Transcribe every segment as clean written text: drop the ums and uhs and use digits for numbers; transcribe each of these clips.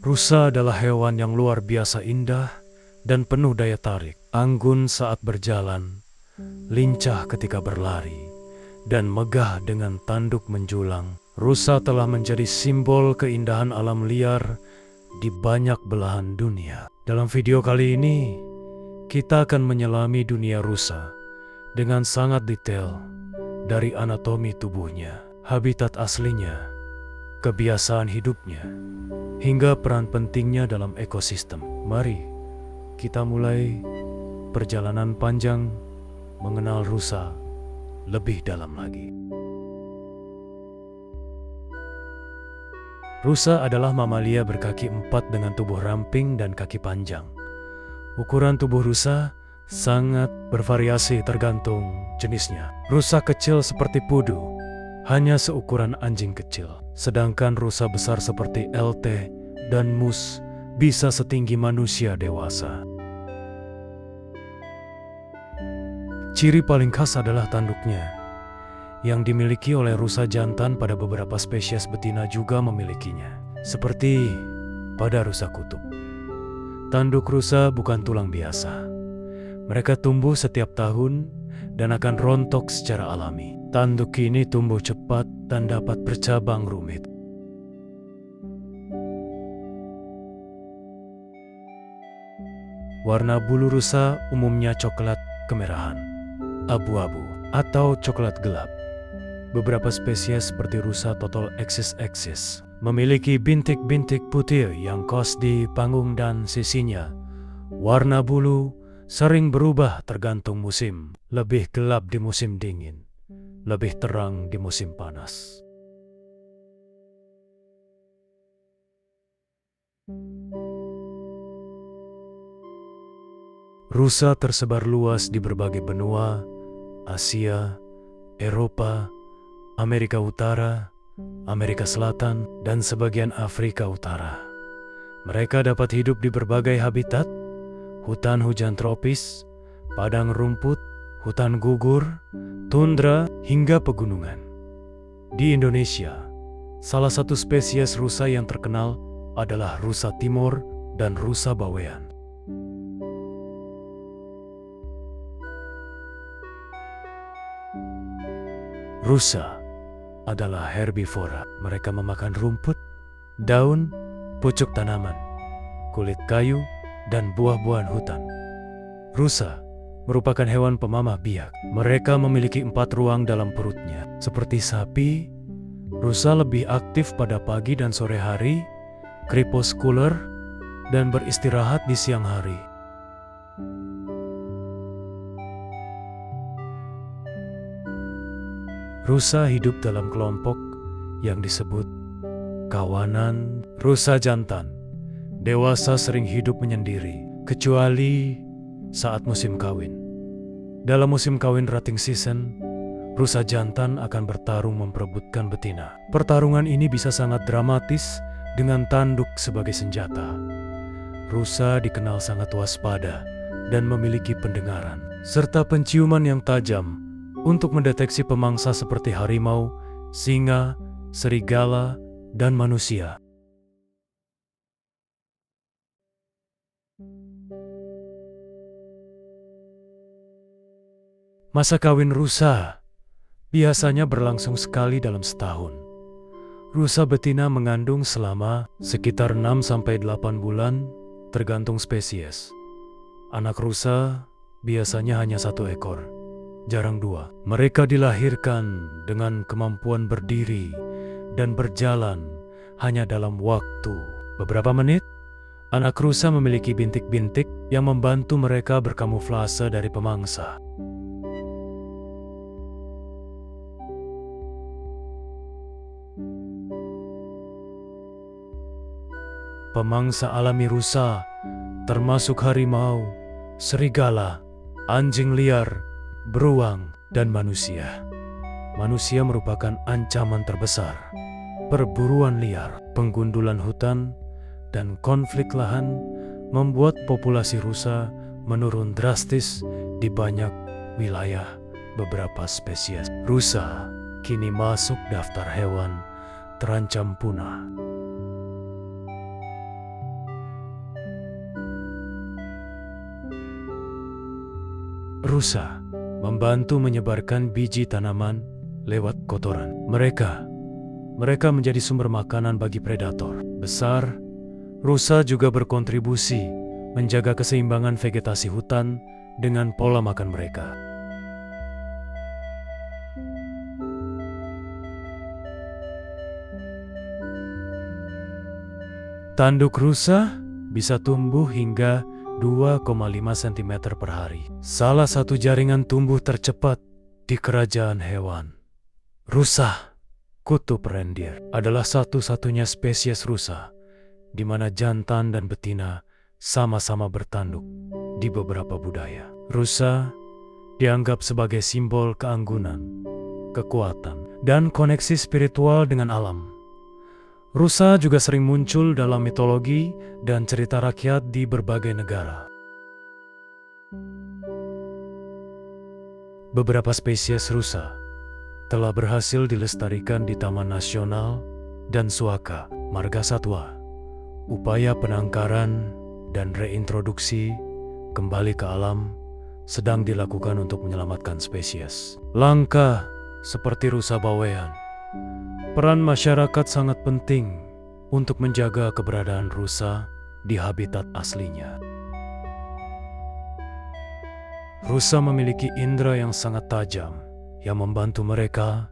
Rusa adalah hewan yang luar biasa indah dan penuh daya tarik. Anggun saat berjalan, lincah ketika berlari, dan megah dengan tanduk menjulang. Rusa telah menjadi simbol keindahan alam liar di banyak belahan dunia. Dalam video kali ini, kita akan menyelami dunia rusa dengan sangat detail, dari anatomi tubuhnya, habitat aslinya, kebiasaan hidupnya, hingga peran pentingnya dalam ekosistem. Mari kita mulai perjalanan panjang mengenal rusa lebih dalam lagi. Rusa adalah mamalia berkaki 4 dengan tubuh ramping dan kaki panjang. Ukuran tubuh rusa sangat bervariasi tergantung jenisnya. Rusa kecil seperti pudu hanya seukuran anjing kecil, sedangkan rusa besar seperti LT dan mus bisa setinggi manusia dewasa. Ciri paling khas adalah tanduknya, yang dimiliki oleh rusa jantan. Pada beberapa spesies betina juga memilikinya, seperti pada rusa kutub. Tanduk rusa bukan tulang biasa. Mereka tumbuh setiap tahun dan akan rontok secara alami. Tanduk ini tumbuh cepat dan dapat bercabang rumit. Warna bulu rusa umumnya coklat kemerahan, abu-abu, atau coklat gelap. Beberapa spesies seperti rusa total XXX memiliki bintik-bintik putih yang khas di panggung dan sisinya. Warna bulu sering berubah tergantung musim, lebih gelap di musim dingin, lebih terang di musim panas. Rusa tersebar luas di berbagai benua, Asia, Eropa, Amerika Utara, Amerika Selatan, dan sebagian Afrika Utara. Mereka dapat hidup di berbagai habitat, hutan hujan tropis, padang rumput, hutan gugur, tundra, hingga pegunungan. Di Indonesia, salah satu spesies rusa yang terkenal adalah rusa timur dan rusa bawean. Rusa adalah herbivora. Mereka memakan rumput, daun, pucuk tanaman, kulit kayu, dan buah-buahan hutan. Rusa merupakan hewan pemamah biak. Mereka memiliki 4 ruang dalam perutnya. Seperti sapi, rusa lebih aktif pada pagi dan sore hari, crepuscular, dan beristirahat di siang hari. Rusa hidup dalam kelompok yang disebut kawanan. Rusa jantan dewasa sering hidup menyendiri, kecuali saat musim kawin. Dalam musim kawin rutting season, rusa jantan akan bertarung memperebutkan betina. Pertarungan ini bisa sangat dramatis dengan tanduk sebagai senjata. Rusa dikenal sangat waspada dan memiliki pendengaran, serta penciuman yang tajam untuk mendeteksi pemangsa seperti harimau, singa, serigala, dan manusia. Masa kawin rusa biasanya berlangsung sekali dalam setahun. Rusa betina mengandung selama sekitar 6-8 bulan, tergantung spesies. Anak rusa biasanya hanya 1 ekor, jarang 2. Mereka dilahirkan dengan kemampuan berdiri dan berjalan hanya dalam waktu beberapa menit. Anak rusa memiliki bintik-bintik yang membantu mereka berkamuflase dari pemangsa. Pemangsa alami rusa termasuk harimau, serigala, anjing liar, beruang, dan manusia. Manusia merupakan ancaman terbesar. Perburuan liar, penggundulan hutan, dan konflik lahan membuat populasi rusa menurun drastis di banyak wilayah. Beberapa spesies rusa kini masuk daftar hewan terancam punah. rusa membantu menyebarkan biji tanaman lewat kotoran. Mereka menjadi sumber makanan bagi predator besar. Rusa juga berkontribusi menjaga keseimbangan vegetasi hutan dengan pola makan mereka. Tanduk rusa bisa tumbuh hingga 2,5 cm per hari. Salah satu jaringan tumbuh tercepat di kerajaan hewan. Rusa kutub reindeer adalah satu-satunya spesies rusa di mana jantan dan betina sama-sama bertanduk di beberapa budaya. Rusa dianggap sebagai simbol keanggunan, kekuatan, dan koneksi spiritual dengan alam. Rusa juga sering muncul dalam mitologi dan cerita rakyat di berbagai negara. Beberapa spesies rusa telah berhasil dilestarikan di Taman Nasional dan Suaka Margasatwa. Upaya penangkaran dan reintroduksi kembali ke alam sedang dilakukan untuk menyelamatkan spesies langka seperti rusa bawean. Peran masyarakat sangat penting untuk menjaga keberadaan rusa di habitat aslinya. Rusa memiliki indera yang sangat tajam yang membantu mereka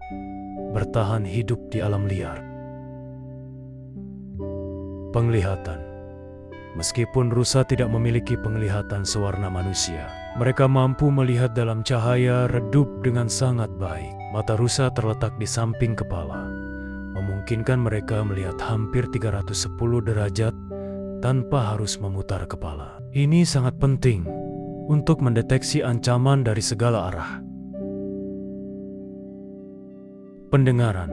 bertahan hidup di alam liar. Penglihatan. Meskipun rusa tidak memiliki penglihatan sewarna manusia, mereka mampu melihat dalam cahaya redup dengan sangat baik. Mata rusa terletak di samping kepala, memungkinkan mereka melihat hampir 310 derajat tanpa harus memutar kepala. Ini sangat penting untuk mendeteksi ancaman dari segala arah. Pendengaran.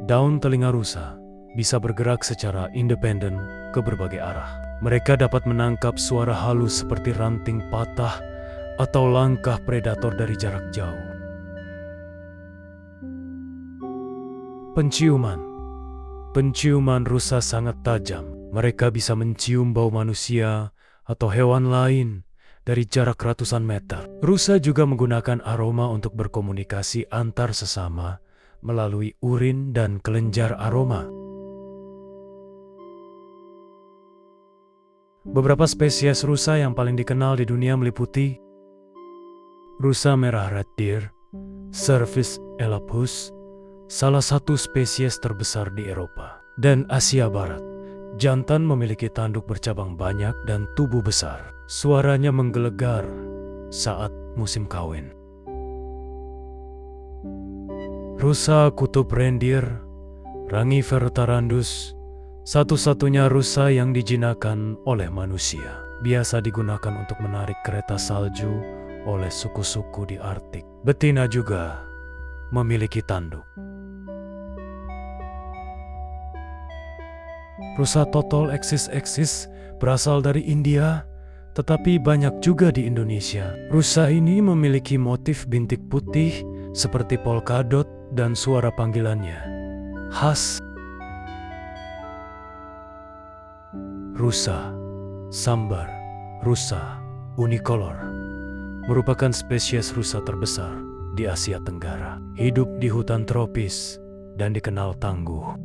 Daun telinga rusa bisa bergerak secara independen ke berbagai arah. Mereka dapat menangkap suara halus seperti ranting patah atau langkah predator dari jarak jauh. Penciuman. Penciuman rusa sangat tajam. Mereka bisa mencium bau manusia atau hewan lain dari jarak ratusan meter. Rusa juga menggunakan aroma untuk berkomunikasi antar sesama melalui urin dan kelenjar aroma. Beberapa spesies rusa yang paling dikenal di dunia meliputi rusa merah red deer, Cervus elapus, salah satu spesies terbesar di Eropa dan Asia Barat. Jantan memiliki tanduk bercabang banyak dan tubuh besar. Suaranya menggelegar saat musim kawin. Rusa kutub reindeer, Rangifertarandus, satu-satunya rusa yang dijinakan oleh manusia. Biasa digunakan untuk menarik kereta salju oleh suku-suku di Arktik. Betina juga memiliki tanduk. Rusa total eksis berasal dari India, tetapi banyak juga di Indonesia. Rusa ini memiliki motif bintik putih seperti polkadot dan suara panggilannya khas. Rusa sambar, rusa unicolor, merupakan spesies rusa terbesar di Asia Tenggara. Hidup di hutan tropis dan dikenal tangguh.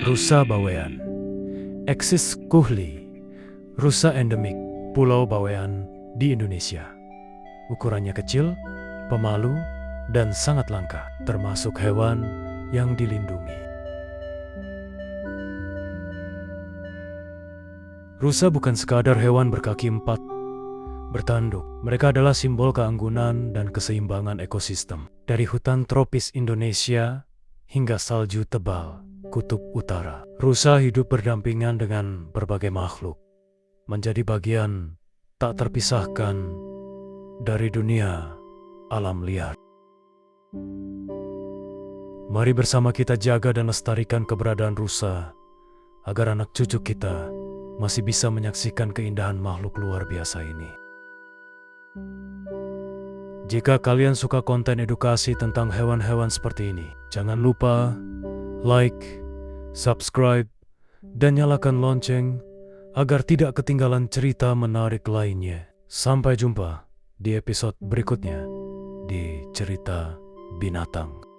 Rusa bawean, Exis kuhli, rusa endemik Pulau Bawean di Indonesia. Ukurannya kecil, pemalu, dan sangat langka, termasuk hewan yang dilindungi. Rusa bukan sekadar hewan berkaki empat, bertanduk. Mereka adalah simbol keanggunan dan keseimbangan ekosistem. Dari hutan tropis Indonesia hingga salju tebal Kutub Utara, rusa hidup berdampingan dengan berbagai makhluk, menjadi bagian tak terpisahkan dari dunia alam liar. Mari bersama kita jaga dan lestarikan keberadaan rusa, agar anak cucu kita masih bisa menyaksikan keindahan makhluk luar biasa ini. Jika kalian suka konten edukasi tentang hewan-hewan seperti ini, jangan lupa like, subscribe, dan nyalakan lonceng agar tidak ketinggalan cerita menarik lainnya. Sampai jumpa di episode berikutnya di Cerita Binatang.